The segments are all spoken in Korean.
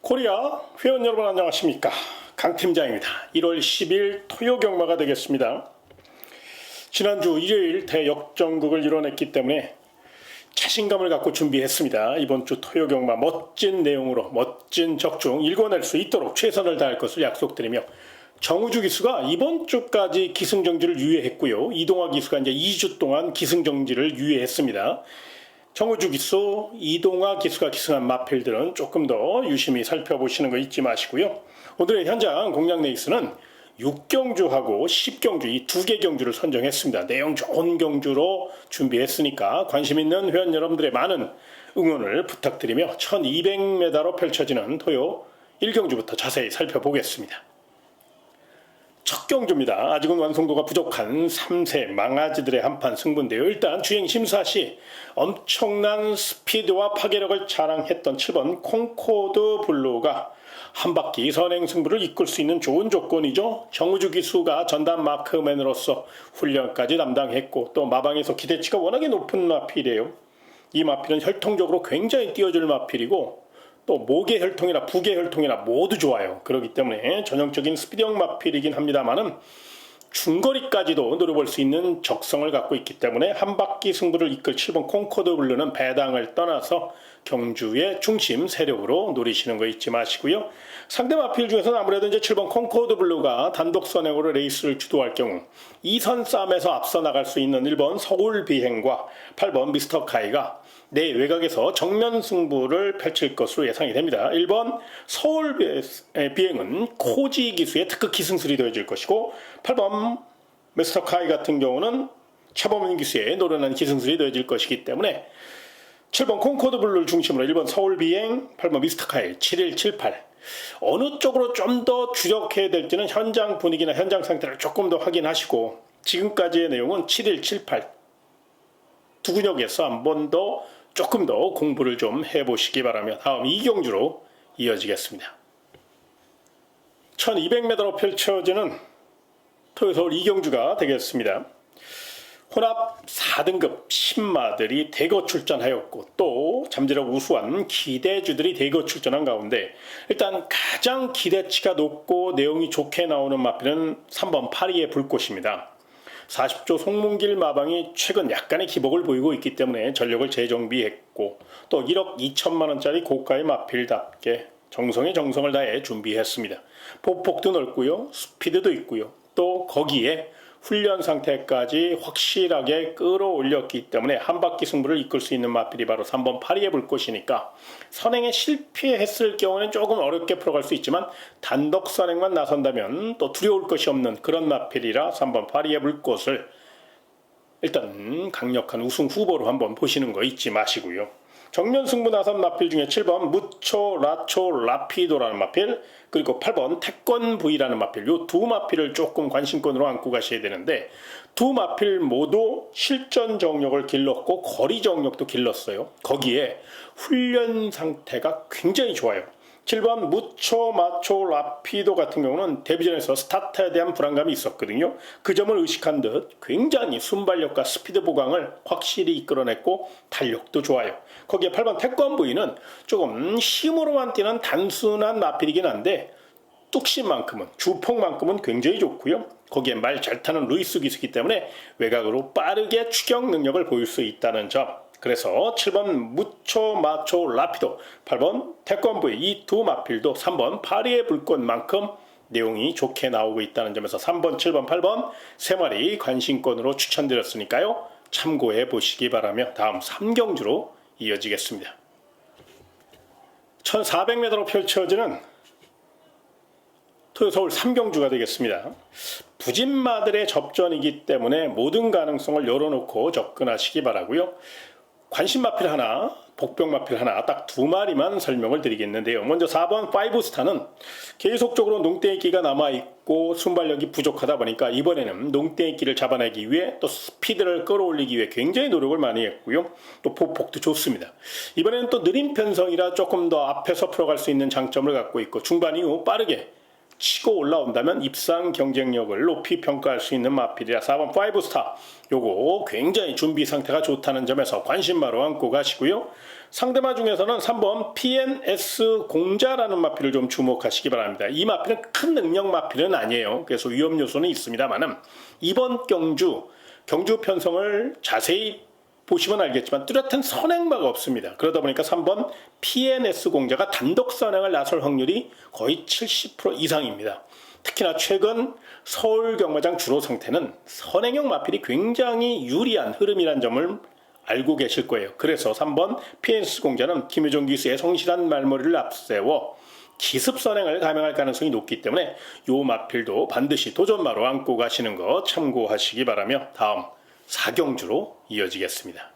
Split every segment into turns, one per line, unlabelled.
코리아 회원 여러분 안녕하십니까, 강팀장입니다. 1월 10일 토요 경마가 되겠습니다. 지난주 일요일 대역전극을 이뤄냈기 때문에 자신감을 갖고 준비했습니다. 이번 주 토요 경마 멋진 내용으로 멋진 적중 읽어낼 수 있도록 최선을 다할 것을 약속드리며, 정우주 기수가 이번 주까지 기승정지를 유예했고요. 이동화 기수가 이제 2주 동안 기승정지를 유예했습니다. 정우주 기수, 이동화 기수가 기승한 마필들은 조금 더 유심히 살펴보시는 거 잊지 마시고요. 오늘의 현장 공략 레이스는 6경주하고 10경주 이 두 개 경주를 선정했습니다. 내용 좋은 경주로 준비했으니까 관심 있는 회원 여러분들의 많은 응원을 부탁드리며 1200m로 펼쳐지는 토요 1경주부터 자세히 살펴보겠습니다. 첫 경주입니다. 아직은 완성도가 부족한 3세 망아지들의 한판 승부인데요. 일단 주행 심사 시 엄청난 스피드와 파괴력을 자랑했던 7번 콩코드 블루가 한 바퀴 선행 승부를 이끌 수 있는 좋은 조건이죠. 정우주 기수가 전담 마크맨으로서 훈련까지 담당했고, 또 마방에서 기대치가 워낙에 높은 마필이에요. 이 마필은 혈통적으로 굉장히 뛰어줄 마필이고, 또 목의 혈통이나 북의 혈통이나 모두 좋아요. 그렇기 때문에 전형적인 스피드형 마필이긴 합니다만은 중거리까지도 노려볼 수 있는 적성을 갖고 있기 때문에 한 바퀴 승부를 이끌 7번 콩코드 블루는 배당을 떠나서 경주의 중심 세력으로 노리시는 거 잊지 마시고요. 상대 마필 중에서는 아무래도 이제 7번 콩코드 블루가 단독 선행으로 레이스를 주도할 경우 2선 싸움에서 앞서 나갈 수 있는 1번 서울 비행과 8번 미스터 카이가 내 외곽에서 정면 승부를 펼칠 것으로 예상이 됩니다. 1번 서울 비행은 코지 기수의 특급 기승술이 되어질 것이고, 8번 미스터 카이 같은 경우는 최범인 기수의 노련한 기승술이 되어질 것이기 때문에 7번 콩코드 블루를 중심으로 1번 서울 비행, 8번 미스터 카이, 7178 어느 쪽으로 좀 더 주력해야 될지는 현장 분위기나 현장 상태를 조금 더 확인하시고, 지금까지의 내용은 7178 두 근역에서 한 번 더 조금 더 공부를 좀 해보시기 바라며 다음 2경주로 이어지겠습니다. 1200m로 펼쳐지는 토요서울 2경주가 되겠습니다. 혼합 4등급 10마들이 대거 출전하였고, 또 잠재력 우수한 기대주들이 대거 출전한 가운데 일단 가장 기대치가 높고 내용이 좋게 나오는 마필은 3번 파리의 불꽃입니다. 40조 송문길 마방이 최근 약간의 기복을 보이고 있기 때문에 전력을 재정비했고, 또 1억 2천만 원짜리 고가의 마필답게 정성에 정성을 다해 준비했습니다. 보폭도 넓고요, 스피드도 있고요, 또 거기에 훈련 상태까지 확실하게 끌어올렸기 때문에 한 바퀴 승부를 이끌 수 있는 마필이 바로 3번 파리의 불꽃이니까, 선행에 실패했을 경우는 조금 어렵게 풀어갈 수 있지만 단독 선행만 나선다면 또 두려울 것이 없는 그런 마필이라 3번 파리의 불꽃을 일단 강력한 우승 후보로 한번 보시는 거 잊지 마시고요. 정면 승부 나선 마필 중에 7번 무초 라초 라피도라는 마필, 그리고 8번 태권 V라는 마필, 요 두 마필을 조금 관심권으로 안고 가셔야 되는데, 두 마필 모두 실전 정력을 길렀고 거리 정력도 길렀어요. 거기에 훈련 상태가 굉장히 좋아요. 7번 무초 마초 라피도 같은 경우는 데뷔전에서 스타트에 대한 불안감이 있었거든요. 그 점을 의식한 듯 굉장히 순발력과 스피드 보강을 확실히 이끌어냈고 탄력도 좋아요. 거기에 8번 태권 V는 조금 힘으로만 뛰는 단순한 마필이긴 한데 뚝심만큼은, 주폭만큼은 굉장히 좋고요. 거기에 말 잘 타는 루이스 기수이기 때문에 외곽으로 빠르게 추격 능력을 보일 수 있다는 점, 그래서 7번 무초 마초 라피도, 8번 태권 V 이 두 마필도 3번 파리의 불꽃만큼 내용이 좋게 나오고 있다는 점에서 3번, 7번, 8번 세 마리 관심권으로 추천드렸으니까요. 참고해 보시기 바라며 다음 3경주로 이어지겠습니다. 1400m로 펼쳐지는 토요서울 3경주가 되겠습니다. 부진마들의 접전이기 때문에 모든 가능성을 열어놓고 접근하시기 바라고요. 관심 마필 하나, 복병 마필 하나, 딱 두 마리만 설명을 드리겠는데요. 먼저 4번 5스타는 계속적으로 농땡이끼가 남아있고 순발력이 부족하다 보니까 이번에는 농땡이끼를 잡아내기 위해 또 스피드를 끌어올리기 위해 굉장히 노력을 많이 했고요. 또 보폭도 좋습니다. 이번에는 또 느린 편성이라 조금 더 앞에서 풀어갈 수 있는 장점을 갖고 있고, 중반 이후 빠르게 치고 올라온다면 입상 경쟁력을 높이 평가할 수 있는 마필이라 4번 5스타 요거 굉장히 준비 상태가 좋다는 점에서 관심마로 안고 가시고요. 상대마 중에서는 3번 PNS 공자라는 마필을 좀 주목하시기 바랍니다. 이 마필은 큰 능력 마필은 아니에요. 그래서 위험 요소는 있습니다만은 이번 경주 편성을 자세히 보시면 알겠지만 뚜렷한 선행마가 없습니다. 그러다 보니까 3번 PNS 공자가 단독 선행을 나설 확률이 거의 70% 이상입니다. 특히나 최근 서울 경마장 주로 상태는 선행형 마필이 굉장히 유리한 흐름이란 점을 알고 계실 거예요. 그래서 3번 PNS 공자는 김효정 기수의 성실한 말머리를 앞세워 기습 선행을 감행할 가능성이 높기 때문에 이 마필도 반드시 도전마로 안고 가시는 거 참고하시기 바라며 다음 4경주로 이어지겠습니다.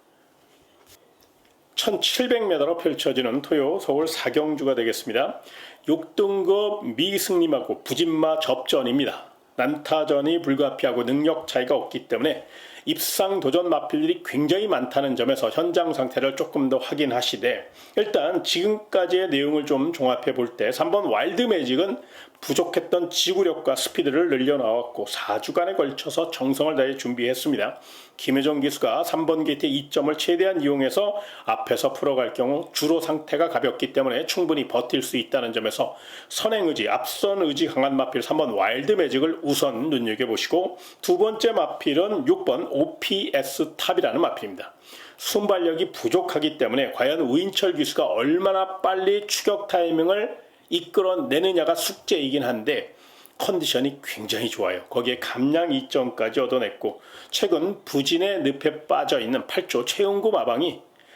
1700m로 펼쳐지는 토요 서울 4경주가 되겠습니다. 6등급 미승림하고 부진마 접전입니다. 난타전이 불가피하고 능력 차이가 없기 때문에 입상 도전 마필들이 굉장히 많다는 점에서 현장 상태를 조금 더 확인하시되 일단 지금까지의 내용을 좀 종합해 볼 때 3번 와일드 매직은 부족했던 지구력과 스피드를 늘려나왔고 4주간에 걸쳐서 정성을 다해 준비했습니다. 김혜정 기수가 3번 게이트의 2점을 최대한 이용해서 앞에서 풀어갈 경우 주로 상태가 가볍기 때문에 충분히 버틸 수 있다는 점에서 선행의지, 앞선 의지 강한 마필 3번 와일드 매직을 우선 눈여겨보시고 두 번째 마필은 6번 OPS 탑이라는 마필입니다. 순발력이 부족하기 때문에 과연 우인철 기수가 얼마나 빨리 추격 타이밍을 이끌어내느냐가 숙제이긴 한데 컨디션이 굉장히 좋아요. 거기에 감량 2점까지 얻어냈고 최근 부진의 늪에 빠져있는 8조 최용구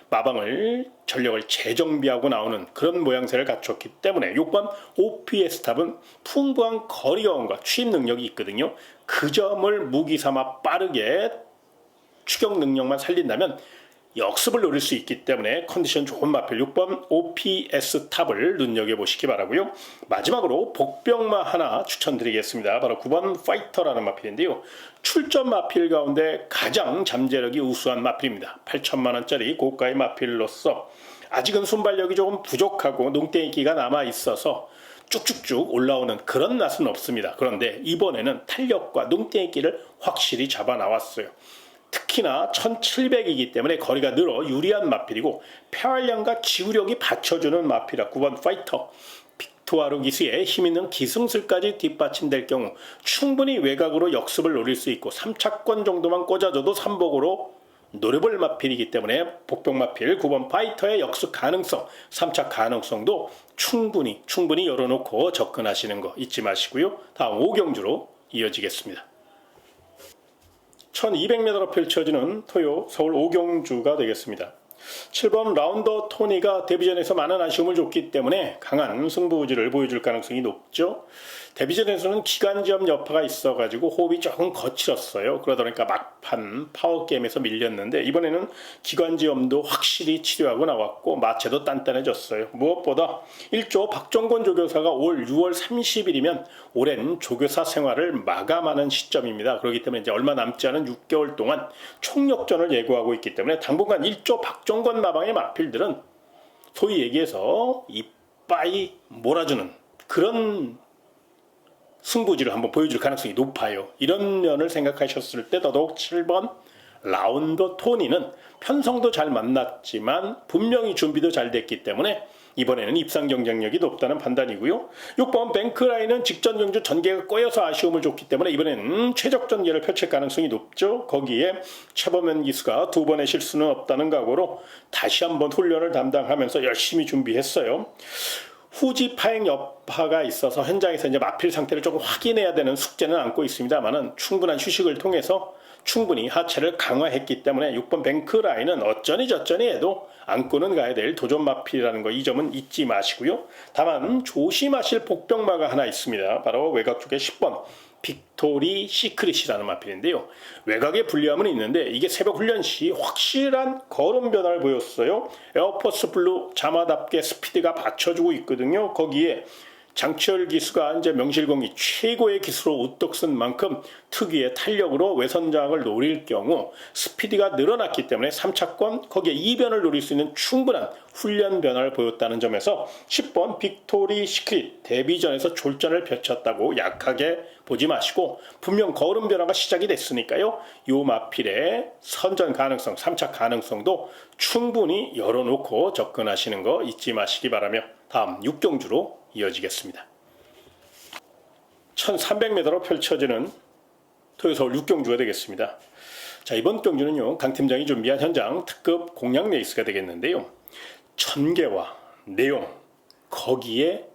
마방을 전력을 재정비하고 나오는 그런 모양새를 갖췄기 때문에 6번 OPS 탑은 풍부한 거리감과 취입 능력이 있거든요. 그 점을 무기 삼아 빠르게 추격 능력만 살린다면 역습을 노릴 수 있기 때문에 컨디션 좋은 마필 6번 OPS 탑을 눈여겨보시기 바라고요. 마지막으로 복병마 하나 추천드리겠습니다. 바로 9번 파이터라는 마필인데요. 출전 마필 가운데 가장 잠재력이 우수한 마필입니다. 8천만원짜리 고가의 마필로서 아직은 순발력이 조금 부족하고 농땡이기가 남아있어서 쭉쭉쭉 올라오는 그런 낯은 없습니다. 그런데 이번에는 탄력과 농땡이기를 확실히 잡아 나왔어요. 특히나 1700이기 때문에 거리가 늘어 유리한 마필이고 폐활량과 지구력이 받쳐주는 마필이라 9번 파이터 빅토아르 기수의 힘있는 기승술까지 뒷받침될 경우 충분히 외곽으로 역습을 노릴 수 있고 3차권 정도만 꽂아줘도 삼복으로 노려볼 마필이기 때문에 복병 마필 9번 파이터의 역습 가능성 3차 가능성도 충분히 열어놓고 접근하시는 거 잊지 마시고요. 다음 5경주로 이어지겠습니다. 1200m로 펼쳐지는 토요 서울 5경주가 되겠습니다. 7번 라운더 토니가 데뷔전에서 많은 아쉬움을 줬기 때문에 강한 승부의지를 보여줄 가능성이 높죠. 데뷔전에서는 기관지염 여파가 있어가지고 호흡이 조금 거칠었어요. 그러다 보니까 막판 파워게임에서 밀렸는데 이번에는 기관지염도 확실히 치료하고 나왔고 마체도 단단해졌어요. 무엇보다 1조 박종권 조교사가 올 6월 30일이면 오랜 조교사 생활을 마감하는 시점입니다. 그렇기 때문에 이제 얼마 남지 않은 6개월 동안 총력전을 예고하고 있기 때문에 당분간 1조 박종권 마방의 마필들은 소위 얘기해서 이빠이 몰아주는 그런 승부지를 한번 보여줄 가능성이 높아요. 이런 면을 생각하셨을 때 더더욱 7번 라운더 토니는 편성도 잘 만났지만 분명히 준비도 잘 됐기 때문에 이번에는 입상 경쟁력이 높다는 판단이고요. 6번 뱅크라인은 직전 경주 전개가 꼬여서 아쉬움을 줬기 때문에 이번에는 최적 전개를 펼칠 가능성이 높죠. 거기에 최범현 기수가 두 번의 실수는 없다는 각오로 다시 한번 훈련을 담당하면서 열심히 준비했어요. 후지 파행 여파가 있어서 현장에서 이제 마필 상태를 조금 확인해야 되는 숙제는 안고 있습니다만은 충분한 휴식을 통해서 충분히 하체를 강화했기 때문에 6번 뱅크라인은 어쩌니 저쩌니 해도 안고는 가야 될 도전 마필이라는 거 이 점은 잊지 마시고요. 다만 조심하실 복병마가 하나 있습니다. 바로 외곽 쪽에 10번 빅토리 시크릿이라는 마필인데요. 외곽에 불리함은 있는데 이게 새벽 훈련 시 확실한 걸음 변화를 보였어요. 에어포스 블루 자마답게 스피드가 받쳐주고 있거든요. 거기에 장치열 기수가 이제 명실공히 최고의 기수로 우뚝 쓴 만큼 특유의 탄력으로 외선장을 노릴 경우 스피드가 늘어났기 때문에 3차권 거기에 2변을 노릴 수 있는 충분한 훈련 변화를 보였다는 점에서 10번 빅토리 시크릿 데뷔전에서 졸전을 펼쳤다고 약하게 보지 마시고 분명 거름 변화가 시작이 됐으니까요. 요 마필의 선전 가능성, 3차 가능성도 충분히 열어놓고 접근하시는 거 잊지 마시기 바라며 다음 6경주로 이어지겠습니다. 1300m로 펼쳐지는 토요서울 6경주가 되겠습니다. 자, 이번 경주는요, 강 팀장이 준비한 현장 특급 공략 레이스가 되겠는데요. 전개와 내용, 거기에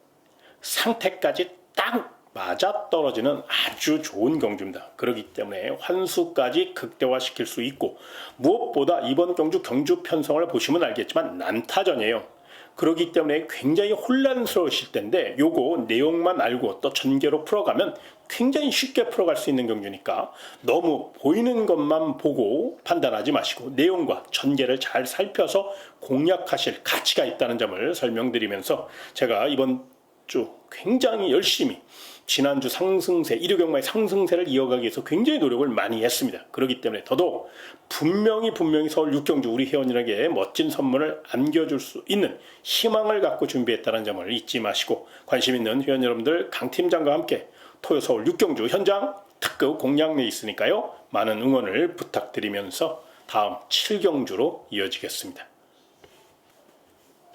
상태까지 딱 맞아 떨어지는 아주 좋은 경주입니다. 그렇기 때문에 환수까지 극대화시킬 수 있고 무엇보다 이번 경주 편성을 보시면 알겠지만 난타전이에요. 그렇기 때문에 굉장히 혼란스러우실 텐데 요거 내용만 알고 또 전개로 풀어가면 굉장히 쉽게 풀어갈 수 있는 경주니까 너무 보이는 것만 보고 판단하지 마시고 내용과 전개를 잘 살펴서 공략하실 가치가 있다는 점을 설명드리면서 제가 이번 주 굉장히 열심히 지난주 상승세, 일요경마의 상승세를 이어가기 위해서 굉장히 노력을 많이 했습니다. 그렇기 때문에 더더욱 분명히 서울 6경주 우리 회원님에게 멋진 선물을 안겨줄 수 있는 희망을 갖고 준비했다는 점을 잊지 마시고 관심 있는 회원 여러분들 강 팀장과 함께 토요 서울 6경주 현장 특급 공략 레이스니까요. 많은 응원을 부탁드리면서 다음 7경주로 이어지겠습니다.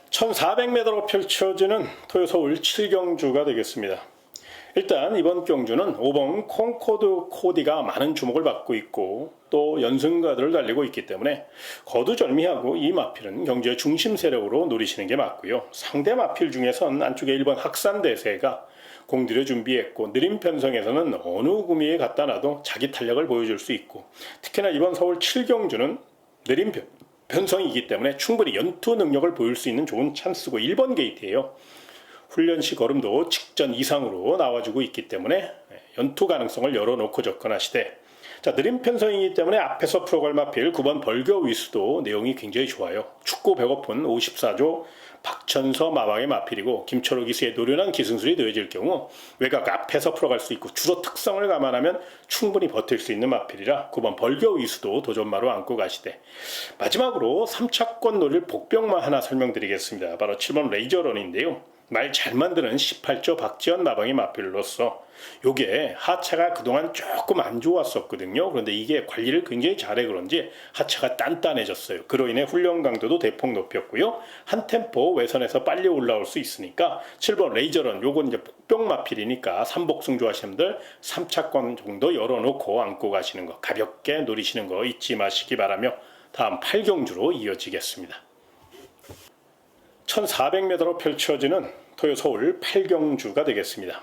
1400m로 펼쳐지는 토요 서울 7경주가 되겠습니다. 일단 이번 경주는 5번 콩코드 코디가 많은 주목을 받고 있고 또 연승가들을 달리고 있기 때문에 거두절미하고 이 마필은 경주의 중심 세력으로 노리시는 게 맞고요. 상대 마필 중에선 안쪽에 1번 학산대세가 공들여 준비했고 느림 편성에서는 어느 구미에 갖다 놔도 자기 탄력을 보여줄 수 있고 특히나 이번 서울 7경주는 느림 편성이기 때문에 충분히 연투 능력을 보일 수 있는 좋은 찬스고 1번 게이트예요. 훈련시 걸음도 직전 이상으로 나와주고 있기 때문에 연투 가능성을 열어놓고 접근하시되 자, 느림 편성이기 때문에 앞에서 풀어갈 마필 9번 벌교 위수도 내용이 굉장히 좋아요. 춥고 배고픈 54조 박천서 마방의 마필이고 김철호 기수의 노련한 기승술이 놓여질 경우 외곽 앞에서 풀어갈 수 있고 주로 특성을 감안하면 충분히 버틸 수 있는 마필이라 9번 벌교 위수도 도전마로 안고 가시되 마지막으로 3차권 노릴 복병만 하나 설명드리겠습니다. 바로 7번 레이저런인데요. 말 잘 만드는 18조 박지원 마방의 마필로서 요게 하차가 그동안 조금 안 좋았었거든요. 그런데 이게 관리를 굉장히 잘해 그런지 하차가 단단해졌어요. 그로 인해 훈련 강도도 대폭 높였고요. 한 템포 외선에서 빨리 올라올 수 있으니까 7번 레이저런 요건 이제 복병 마필이니까 3복승 좋아하시는 분들 3차권 정도 열어놓고 안고 가시는 거 가볍게 노리시는 거 잊지 마시기 바라며 다음 8경주로 이어지겠습니다. 1400m로 펼쳐지는 토요 서울 8경주가 되겠습니다.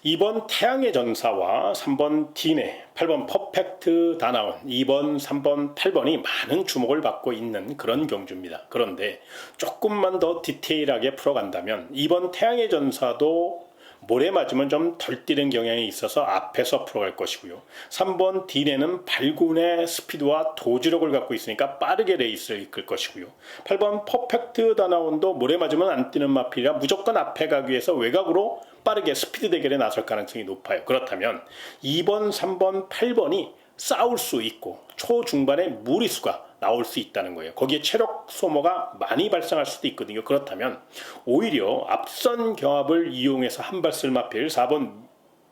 2번 태양의 전사와 3번 디네, 8번 퍼펙트 다나온, 2번, 3번, 8번이 많은 주목을 받고 있는 그런 경주입니다. 그런데 조금만 더 디테일하게 풀어간다면 2번 태양의 전사도 모래 맞으면 좀 덜 뛰는 경향이 있어서 앞에서 풀어갈 것이고요. 3번 디네는 발군의 스피드와 도주력을 갖고 있으니까 빠르게 레이스를 이끌 것이고요. 8번 퍼펙트 다나온도 모래 맞으면 안 뛰는 마필이라 무조건 앞에 가기 위해서 외곽으로 빠르게 스피드 대결에 나설 가능성이 높아요. 그렇다면 2번, 3번, 8번이 싸울 수 있고 초중반에 무리수가 나올 수 있다는 거예요. 거기에 체력 소모가 많이 발생할 수도 있거든요. 그렇다면 오히려 앞선 경합을 이용해서 한 발 쓸 마필 4번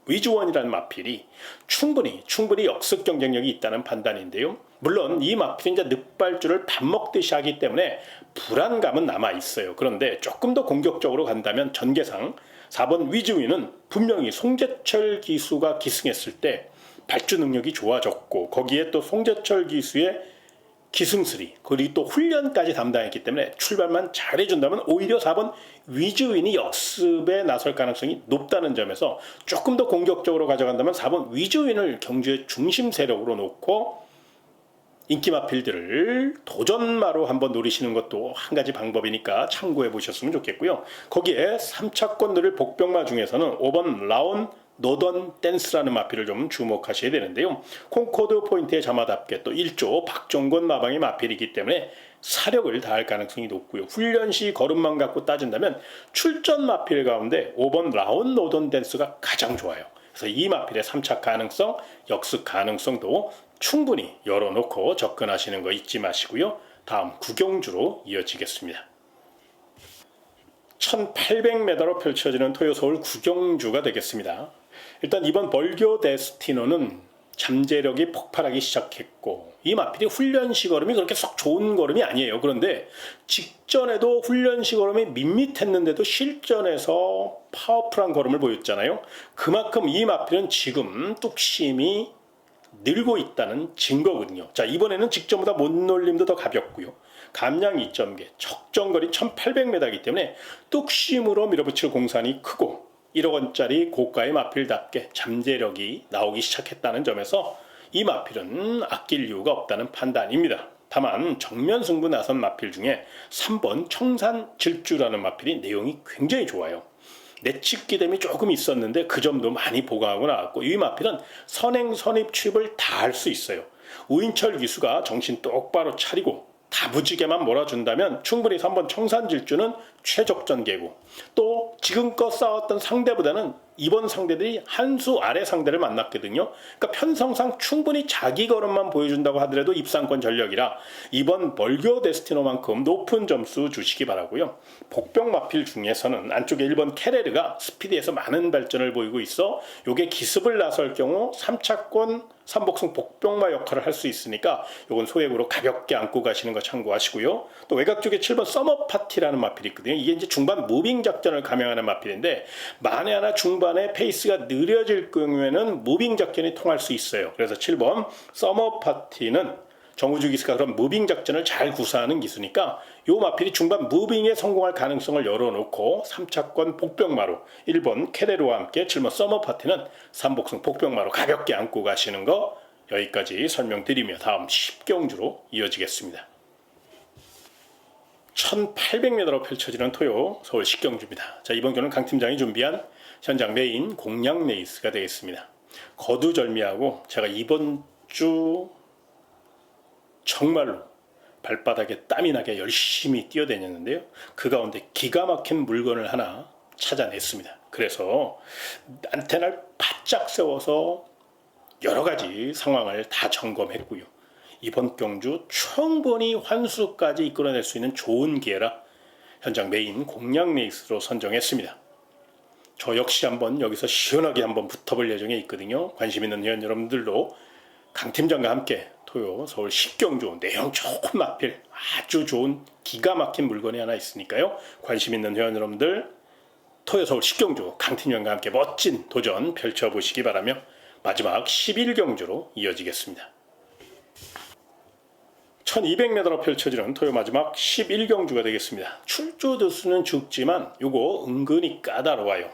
위주원이라는 마필이 충분히 역습 경쟁력이 있다는 판단인데요. 물론 이 마필은 이제 늑발주를 밥 먹듯이 하기 때문에 불안감은 남아 있어요. 그런데 조금 더 공격적으로 간다면 전개상 4번 위주위는 분명히 송재철 기수가 기승했을 때 발주 능력이 좋아졌고 거기에 또 송재철 기수의 기승술이 그리고 또 훈련까지 담당했기 때문에 출발만 잘해준다면 오히려 4번 위주윈이 역습에 나설 가능성이 높다는 점에서 조금 더 공격적으로 가져간다면 4번 위주윈을 경주의 중심 세력으로 놓고 인기 마필들을 도전마로 한번 노리시는 것도 한 가지 방법이니까 참고해 보셨으면 좋겠고요. 거기에 3차권 노릴 복병마 중에서는 5번 라온 노던 댄스라는 마필을 좀 주목하셔야 되는데요. 콩코드 포인트의 자마답게 또 1조 박종권 마방의 마필이기 때문에 사력을 다할 가능성이 높고요. 훈련 시 걸음만 갖고 따진다면 출전 마필 가운데 5번 라운 노던 댄스가 가장 좋아요. 그래서 이 마필의 3차 가능성, 역습 가능성도 충분히 열어놓고 접근하시는 거 잊지 마시고요. 다음 구경주로 이어지겠습니다. 1800m로 펼쳐지는 토요 서울 구경주가 되겠습니다. 일단 이번 벌교 데스티노는 잠재력이 폭발하기 시작했고 이 마필이 훈련시 걸음이 그렇게 썩 좋은 걸음이 아니에요. 그런데 직전에도 훈련시 걸음이 밋밋했는데도 실전에서 파워풀한 걸음을 보였잖아요. 그만큼 이 마필은 지금 뚝심이 늘고 있다는 증거거든요. 자, 이번에는 직전보다 못놀림도 더 가볍고요. 감량 2.개, 적정거리 1800m이기 때문에 뚝심으로 밀어붙일 공산이 크고 1억 원짜리 고가의 마필답게 잠재력이 나오기 시작했다는 점에서 이 마필은 아낄 이유가 없다는 판단입니다. 다만 정면 승부 나선 마필 중에 3번 청산 질주라는 마필이 내용이 굉장히 좋아요. 내측 기댐이 조금 있었는데 그 점도 많이 보강하고 나왔고 이 마필은 선행 선입 취입을 다 할 수 있어요. 우인철 기수가 정신 똑바로 차리고 다부지게만 몰아준다면 충분히 3번 청산질주는 최적전개고 또 지금껏 싸웠던 상대보다는 이번 상대들이 한 수 아래 상대를 만났거든요. 그러니까 편성상 충분히 자기 걸음만 보여준다고 하더라도 입상권 전력이라 이번 벌교 데스티노만큼 높은 점수 주시기 바라고요. 복병 마필 중에서는 안쪽에 1번 캐레르가 스피드에서 많은 발전을 보이고 있어 요게 기습을 나설 경우 3차권 3복승 복병마 역할을 할 수 있으니까 요건 소액으로 가볍게 안고 가시는 거 참고하시고요. 또 외곽 쪽에 7번 서머 파티라는 마필이 있거든요. 이게 이제 중반 무빙 작전을 감행하는 마필인데 만에 하나 중반에 페이스가 느려질 경우에는 무빙 작전이 통할 수 있어요. 그래서 7번 서머 파티는 정우주 기수가 그런 무빙 작전을 잘 구사하는 기수니까 요 마필이 중반 무빙에 성공할 가능성을 열어놓고 3차권 복병마로 1번 캐레로와 함께 7번 서머 파티는 3복승 복병마로 가볍게 안고 가시는 거 여기까지 설명드리며 다음 10경주로 이어지겠습니다. 1800m로 펼쳐지는 토요 서울 10경주입니다. 자, 이번 경우는 강 팀장이 준비한 현장 메인 공략 레이스가 되겠습니다. 거두절미하고 제가 이번 주 정말로 발바닥에 땀이 나게 열심히 뛰어다녔는데요. 그 가운데 기가 막힌 물건을 하나 찾아냈습니다. 그래서 안테나를 바짝 세워서 여러 가지 상황을 다 점검했고요. 이번 경주 충분히 환수까지 이끌어낼 수 있는 좋은 기회라 현장 메인 공략 레이스로 선정했습니다. 저 역시 한번 여기서 시원하게 한번 붙어볼 예정에 있거든요. 관심 있는 회원 여러분들도 강 팀장과 함께 토요 서울 10경주 내용 좋은 마필 아주 좋은 기가 막힌 물건이 하나 있으니까요. 관심 있는 회원 여러분들 토요 서울 10경주 강 팀장과 함께 멋진 도전 펼쳐보시기 바라며 마지막 11경주로 이어지겠습니다. 1200m로 펼쳐지는 토요 마지막 11경주가 되겠습니다. 출조 두수는 죽지만 요거 은근히 까다로워요.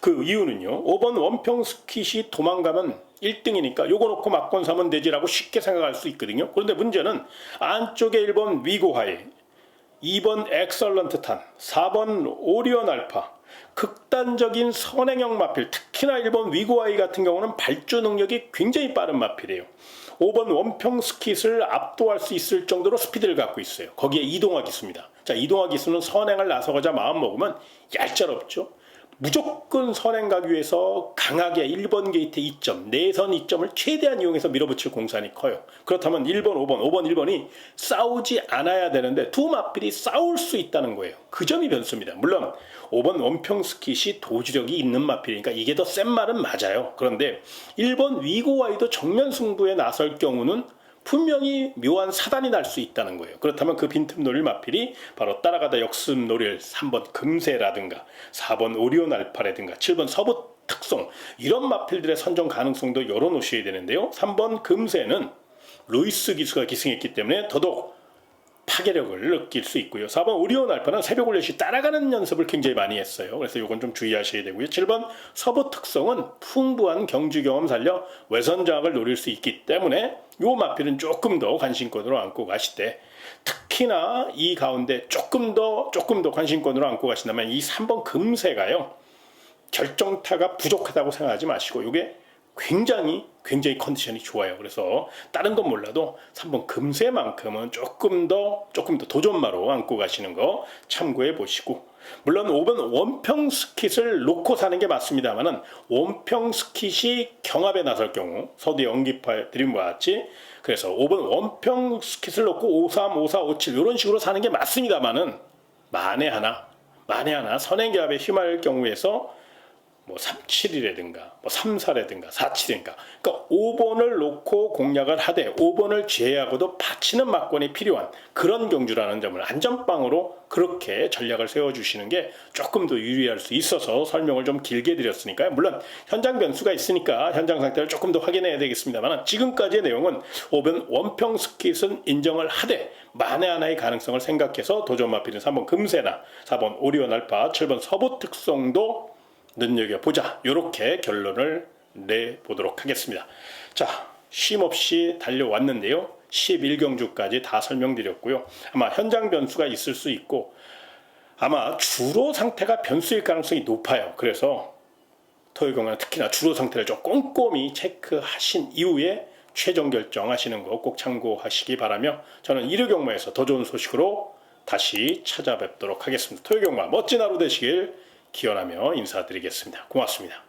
그 이유는요. 5번 원평 스킷이 도망가면 1등이니까 요거 놓고 막권 사면 되지라고 쉽게 생각할 수 있거든요. 그런데 문제는 안쪽에 1번 위고하이, 2번 엑설런트 탄, 4번 오리온 알파, 극단적인 선행형 마필, 특히나 1번 위고하이 같은 경우는 발주 능력이 굉장히 빠른 마필이에요. 5번 원평 스킷을 압도할 수 있을 정도로 스피드를 갖고 있어요. 거기에 이동화 기수입니다. 자, 이동화 기수는 선행을 나서고자 마음먹으면 얄짤없죠. 무조건 선행 가기 위해서 강하게 1번 게이트 2점, 내선 2점을 최대한 이용해서 밀어붙일 공산이 커요. 그렇다면 1번, 5번, 1번이 싸우지 않아야 되는데 두 마필이 싸울 수 있다는 거예요. 그 점이 변수입니다. 물론 5번 원평 스킷이 도주력이 있는 마필이니까 이게 더 센 말은 맞아요. 그런데 1번 위고와이도 정면 승부에 나설 경우는 분명히 묘한 사단이 날 수 있다는 거예요. 그렇다면 그 빈틈 노릴 마필이 바로 따라가다 역습 노릴 3번 금세라든가 4번 오리온 알파라든가 7번 서부 특송 이런 마필들의 선정 가능성도 열어놓으셔야 되는데요. 3번 금세는 루이스 기수가 기승했기 때문에 더더욱 파괴력을 느낄 수 있고요. 4번 오리온 알파는 새벽 올렛이 따라가는 연습을 굉장히 많이 했어요. 그래서 이건 좀 주의하셔야 되고요. 7번 서부 특성은 풍부한 경주 경험 살려 외선 장악을 노릴 수 있기 때문에 요 마필은 조금 더 관심권으로 안고 가시되 특히나 이 가운데 조금 더 관심권으로 안고 가신다면 이 3번 금세가요. 결정타가 부족하다고 생각하지 마시고 이게 굉장히 컨디션이 좋아요. 그래서 다른 건 몰라도 3번 금세만큼은 조금 더 도전마로 안고 가시는 거 참고해 보시고, 물론 5번 원평 스킷을 놓고 사는 게 맞습니다만은 원평 스킷이 경합에 나설 경우 서두에 언급해 드린 것 같이, 그래서 5번 원평 스킷을 놓고 53, 54, 57 이런 식으로 사는 게 맞습니다만은 만에 하나 선행기합에 휘말릴 경우에서 뭐 37이라든가 뭐 34라든가 47인가, 그러니까 5번을 놓고 공략을 하되 5번을 제외하고도 받치는 막권이 필요한 그런 경주라는 점을 안전빵으로 그렇게 전략을 세워주시는 게 조금 더 유리할 수 있어서 설명을 좀 길게 드렸으니까요. 물론 현장 변수가 있으니까 현장 상태를 조금 더 확인해야 되겠습니다만, 지금까지의 내용은 5번 원평 스킷은 인정을 하되 만에 하나의 가능성을 생각해서 도전 마필은 3번 금세나 4번 오리온 알파, 7번 서부 특성도 눈여겨보자, 이렇게 결론을 내보도록 하겠습니다. 자, 쉼없이 달려왔는데요. 11경주까지 다 설명드렸고요. 아마 현장 변수가 있을 수 있고 아마 주로 상태가 변수일 가능성이 높아요. 그래서 토요일 경우는 특히나 주로 상태를 좀 꼼꼼히 체크하신 이후에 최종 결정하시는 거 꼭 참고하시기 바라며, 저는 일요 경마에서 더 좋은 소식으로 다시 찾아뵙도록 하겠습니다. 토요일 경마 멋진 하루 되시길 기원하며 인사드리겠습니다. 고맙습니다.